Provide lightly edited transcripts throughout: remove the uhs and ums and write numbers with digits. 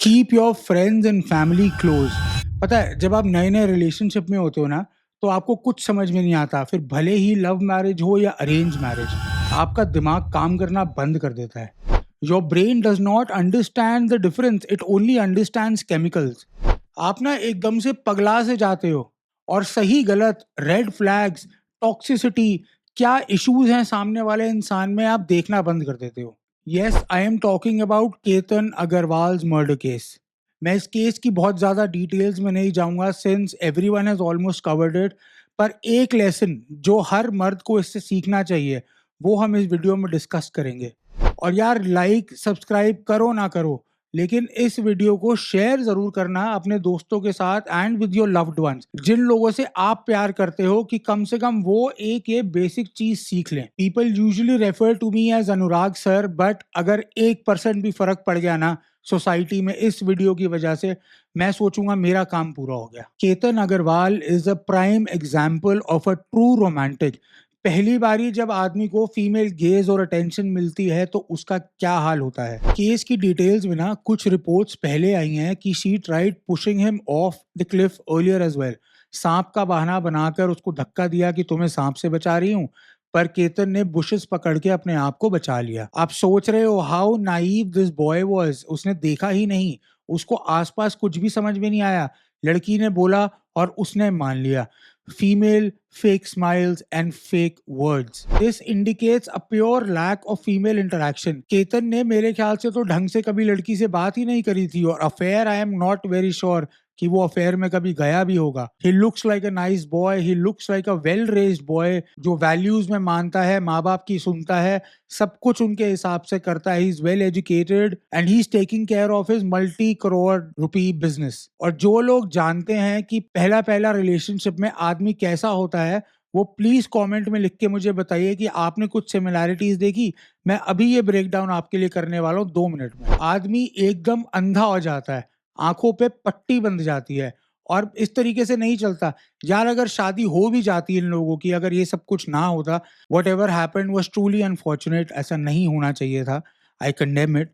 Keep your friends and family close. पता है, जब आप नए नए रिलेशनशिप में होते हो ना, तो आपको कुछ समझ में नहीं आता। फिर भले ही लव मैरिज हो या अरेंज मैरिज, आपका दिमाग काम करना बंद कर देता है। Your brain does not understand the difference, it only understands chemicals. आप ना एकदम से पगला से जाते हो, और सही गलत, रेड फ्लैग्स, टॉक्सिसिटी, क्या इश्यूज हैं सामने वाले इंसान में, आप देखना बंद कर देते हो। Yes, I am talking about Ketan Agarwals murder case. मैं इस केस की बहुत ज़्यादा डिटेल्स में नहीं जाऊंगा since everyone has almost covered it. पर एक लेसन जो हर मर्द को इससे सीखना चाहिए, वो हम इस वीडियो में डिस्कस करेंगे। और यार, लाइक सब्सक्राइब करो ना करो, लेकिन इस वीडियो को शेयर जरूर करना अपने दोस्तों के साथ and with your loved ones, जिन लोगों से आप प्यार करते हो, कि कम से कम वो एक ये बेसिक चीज सीख लें। People usually refer to me as Anurag sir, but अगर 1% भी फर्क पड़ गया ना सोसाइटी में इस वीडियो की वजह से, मैं सोचूंगा मेरा काम पूरा हो गया। Ketan Agarwal is a prime example of a true romantic. पहली बारी जब आदमी को फीमेल गेज और अटेंशन मिलती है तो उसका क्या हाल होता है। केस की डिटेल्स में ना कुछ रिपोर्ट्स पहले आई हैं कि she tried pushing him off the cliff earlier as well. सांप का बहाना बनाकर उसको धक्का दिया कि तुम्हें सांप से बचा रही हूँ, पर केतन ने बुशेस पकड़ के अपने आप को बचा लिया। आप सोच रहे हो how naive this boy was. उसने देखा ही नहीं, उसको आसपास कुछ भी समझ में नहीं आया। लड़की ने बोला और उसने मान लिया। Female, fake smiles and fake words. This indicates a pure lack of female interaction. Ketan ने मेरे ख्याल से तो ढंग से कभी लड़की से बात ही नहीं करी थी, और affair I am not very sure कि वो अफेयर में कभी गया भी होगा। He looks like a nice boy, he looks like a well raised boy, जो वैल्यूज में मानता है, माँ बाप की सुनता है, सब कुछ उनके हिसाब से करता है। He is well educated and he is taking care of his multi crore rupee business. और जो लोग जानते हैं कि पहला पहला रिलेशनशिप में आदमी कैसा होता है, वो प्लीज कमेंट में लिख के मुझे बताइए कि आपने कुछ सिमिलैरिटीज देखी। मैं अभी ये ब्रेक डाउन आपके लिए करने वाला हूँ 2 मिनट में। आदमी एकदम अंधा हो जाता है, आंखों पे पट्टी बंध जाती है, और इस तरीके से नहीं चलता। यार, अगर शादी हो भी जाती है इन लोगों की, अगर ये सब कुछ ना होता, what ever happened was truly unfortunate, ऐसा नहीं होना चाहिए था, आई कंडेम इट।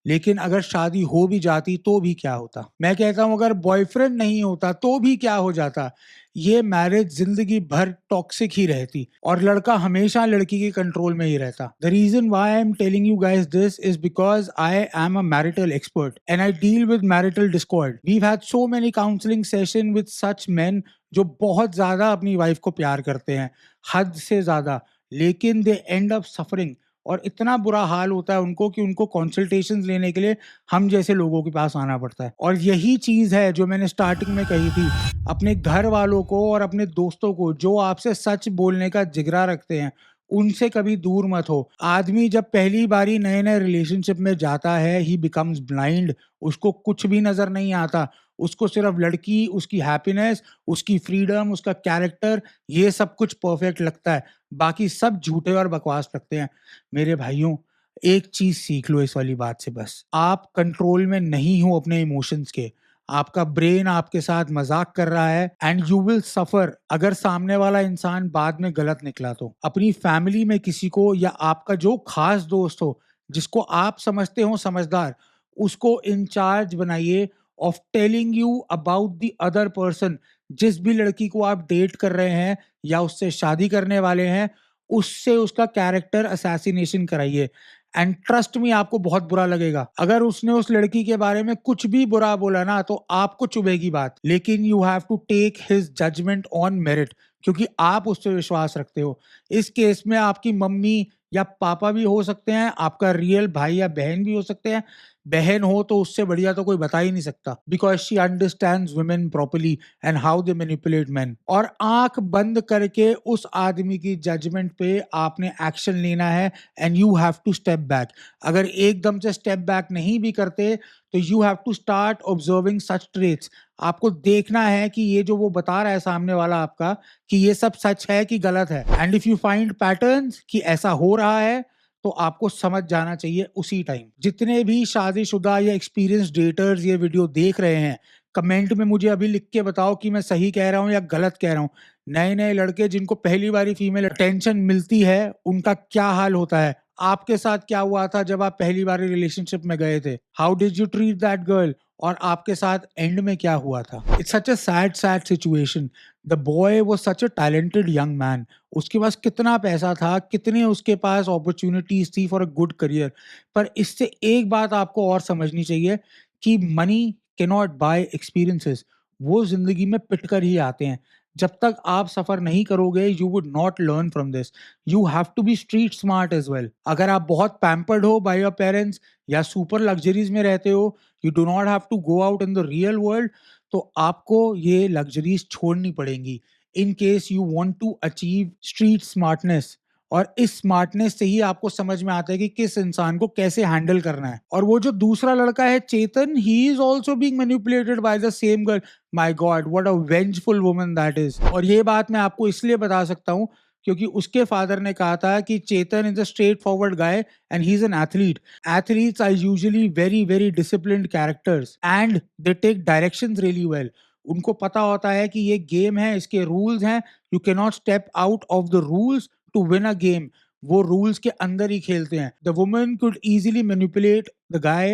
लेकिन अगर शादी हो भी जाती तो भी क्या होता। मैं कहता हूं, अगर बॉयफ्रेंड नहीं होता तो भी क्या हो जाता। ये मैरिज जिंदगी भर टॉक्सिक ही रहती, और लड़का हमेशा लड़की के कंट्रोल में ही रहता। The reason why I am telling you guys this is because I am a marital expert and I deal with marital discord. We had so many counselling session with such men जो बहुत ज्यादा अपनी wife को प्यार करते हैं, हद से ज्यादा, लेकिन दे एंड अप सफरिंग। और इतना बुरा हाल होता है उनको कि उनको कंसल्टेशंस लेने के लिए हम जैसे लोगों के पास आना पड़ता है। और यही चीज है जो मैंने स्टार्टिंग में कही थी, अपने घर वालों को और अपने दोस्तों को जो आपसे सच बोलने का जिगरा रखते हैं, उनसे कभी दूर मत हो। आदमी जब पहली बारी नए नए रिलेशनशिप में जाता है, ही बिकम्स ब्लाइंड। उसको कुछ भी नजर नहीं आता, उसको सिर्फ लड़की, उसकी हैप्पीनेस, उसकी फ्रीडम, उसका कैरेक्टर, ये सब कुछ परफेक्ट लगता है। बाकी सब झूठे और बकवास लगते हैं। मेरे भाइयों, एक चीज सीख लो इस वाली बात से, बस आप कंट्रोल में नहीं हो अपने इमोशंस के। आपका ब्रेन आपके साथ मजाक कर रहा है एंड यू विल सफर अगर सामने वाला इंसान बाद में गलत निकला तो। अपनी फैमिली में किसी को, या आपका जो खास दोस्त हो जिसको आप समझते हो समझदार, उसको इंचार्ज बनाइए of telling you about the other person. जिस भी लड़की को आप डेट कर रहे हैं या उससे शादी करने वाले हैं, उससे उसका कैरेक्टर असैसिनेशन कराइए। एंड ट्रस्ट मी, आपको बहुत बुरा लगेगा। अगर उसने उस लड़की के बारे में कुछ भी बुरा बोला ना, तो आपको चुभेगी बात, लेकिन you have to take his judgement on merit, क्योंकि आप उससे विश्वास रखते हो। इस केस में आपकी मम्मी या पापा भी हो सकते हैं, आपका रियल भाई या बहन भी हो सकते हैं। बहन हो तो उससे बढ़िया तो कोई बता ही नहीं सकता, because she understands women properly and how they manipulate man. और आंख बंद करके उस आदमी की जजमेंट पे आपने एक्शन लेना है, and you have to step back. अगर एकदम से स्टेप बैक नहीं भी करते, तो you have to start observing such traits. आपको देखना है कि ये जो वो बता रहा है सामने वाला आपका, कि ये सब सच है कि गलत है। And if you find patterns कि ऐसा हो रहा है, तो आपको समझ जाना चाहिए उसी टाइम। जितने भी शादीशुदा या एक्सपीरियंस डेटर्स ये वीडियो देख रहे हैं, कमेंट में मुझे अभी लिख के बताओ कि मैं सही कह रहा हूँ या गलत कह रहा हूँ। नए नए लड़के जिनको पहली बारी फीमेल अटेंशन मिलती है, उनका क्या हाल होता है। आपके साथ क्या हुआ था जब आप पहली बार रिलेशनशिप में गए थे? How did you treat that girl? और आपके साथ एंड में क्या हुआ था। It's such a sad situation. The boy was such a talented young man. उसके पास कितना पैसा था, कितने उसके पास अपॉर्चुनिटीज थी फॉर अ गुड करियर। पर इससे एक बात आपको और समझनी चाहिए कि money can not buy experiences. वो जिंदगी में पिट कर ही आते हैं। जब तक आप सफर नहीं करोगे, you would not learn from this. You have to be street smart as well. अगर आप बहुत पैम्पर्ड हो बाय योर पेरेंट्स या सुपर लग्जरीज में रहते हो, you do not have to go out in the real world, तो आपको ये लग्जरीज छोड़नी पड़ेंगी in case you want to achieve street smartness. और इस स्मार्टनेस से ही आपको समझ में आता है कि किस इंसान को कैसे हैंडल करना है। और वो जो दूसरा लड़का है Chetan, he is also being manipulated by the same girl. My god, what a vengeful woman that is. और ये बात मैं आपको इसलिए बता सकता हूँ क्योंकि उसके फादर ने कहा था कि Chetan is a straightforward guy and he is an athlete. Athletes are usually very, very disciplined characters and they take directions really well. उनको पता होता है कि ये गेम है, इसके रूल्स हैं, you can not step out of the rules to win a game. वो रूल्स के अंदर ही खेलते हैं। The woman could easily manipulate the guy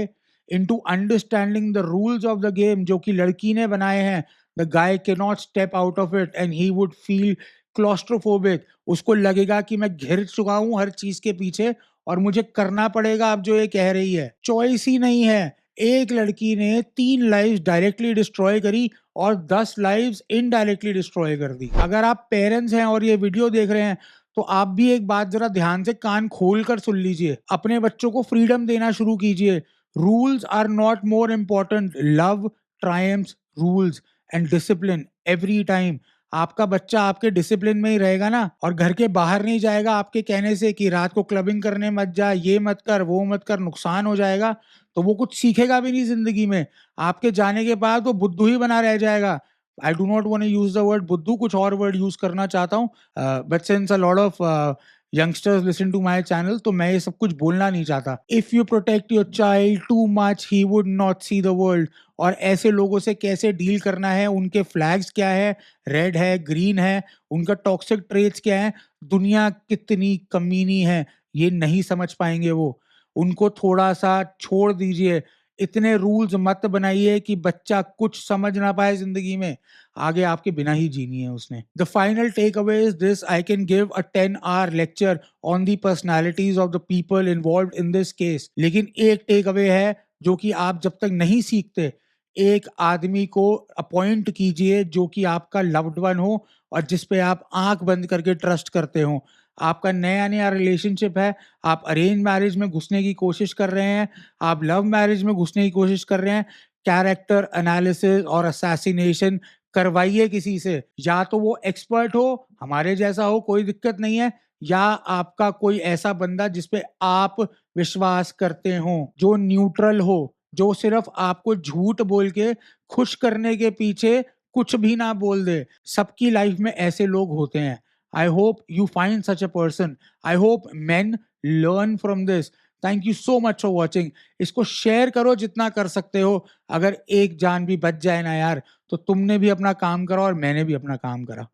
into understanding the rules of the game जो कि लड़की ने बनाए हैं। The guy cannot step out of it and he would feel claustrophobic। उसको लगेगा कि मैं घिर चुका हूँ हर चीज के पीछे और मुझे करना पड़ेगा अब जो ये कह रही है। चॉइस ही नहीं है। एक लड़की ने 3 लाइव्स डायरेक्टली डिस्ट्रॉय करी और 10 लाइव्स इनडायरेक्टली डिस्ट्रॉय कर दी। अगर आप पेरेंट्स हैं और ये वीडियो देख रहे हैं, तो आप भी एक बात जरा ध्यान से कान खोल कर सुन लीजिए। अपने बच्चों को फ्रीडम देना शुरू कीजिए। Rules are not more important. Love triumphs rules and discipline every time. आपका बच्चा आपके डिसिप्लिन में ही रहेगा ना, और घर के बाहर नहीं जाएगा आपके कहने से कि रात को क्लबिंग करने मत जा, ये मत कर, वो मत कर, नुकसान हो जाएगा, तो वो कुछ सीखेगा भी नहीं जिंदगी में। आपके जाने के बाद वो बुद्धू ही बना रह जाएगा। I do not want to use the word बुद्धू, कुछ और वर्ड यूज करना चाहता हूँ, but since a lot of youngsters listen to my channel, तो मैं ये सब कुछ बोलना नहीं चाहता। If you protect your child too much, he would not see the world. और ऐसे लोगों से कैसे डील करना है, उनके फ्लैग्स क्या है, रेड है, ग्रीन है, उनका टॉक्सिक ट्रेट्स क्या है, दुनिया कितनी कमीनी है, ये नहीं समझ पाएंगे वो। उनको थोड़ा सा छोड़ दीजिए। इतने रूल्स मत बनाइए कि बच्चा कुछ समझ ना पाए जिंदगी में। आगे आपके बिना ही जीनी है उसने। The final take away is this: I can give a 10 hour lecture on the personalities of the people involve in this case, लेकिन एक टेक अवे है जो कि आप जब तक नहीं सीखते, एक आदमी को अपॉइंट कीजिए जो कि आपका लव्ड वन हो और जिस पे आप आंख बंद करके ट्रस्ट करते हो। आपका नया नया रिलेशनशिप है, आप अरेंज मैरिज में घुसने की कोशिश कर रहे हैं, आप लव मैरिज में घुसने की कोशिश कर रहे हैं, कैरेक्टर एनालिसिस और असैसिनेशन करवाइए किसी से। या तो वो एक्सपर्ट हो, हमारे जैसा हो, कोई दिक्कत नहीं है, या आपका कोई ऐसा बंदा जिसपे आप विश्वास करते हो, जो न्यूट्रल हो, जो सिर्फ आपको झूठ बोल के खुश करने के पीछे कुछ भी ना बोल दे। सबकी लाइफ में ऐसे लोग होते हैं। I hope you find such a person. I hope main learn from this. Thank you so much for watching. इसको शेयर करो जितना कर सकते हो। अगर एक जान भी बच जाए ना यार, तो तुमने भी अपना काम करा और मैंने भी अपना काम करा।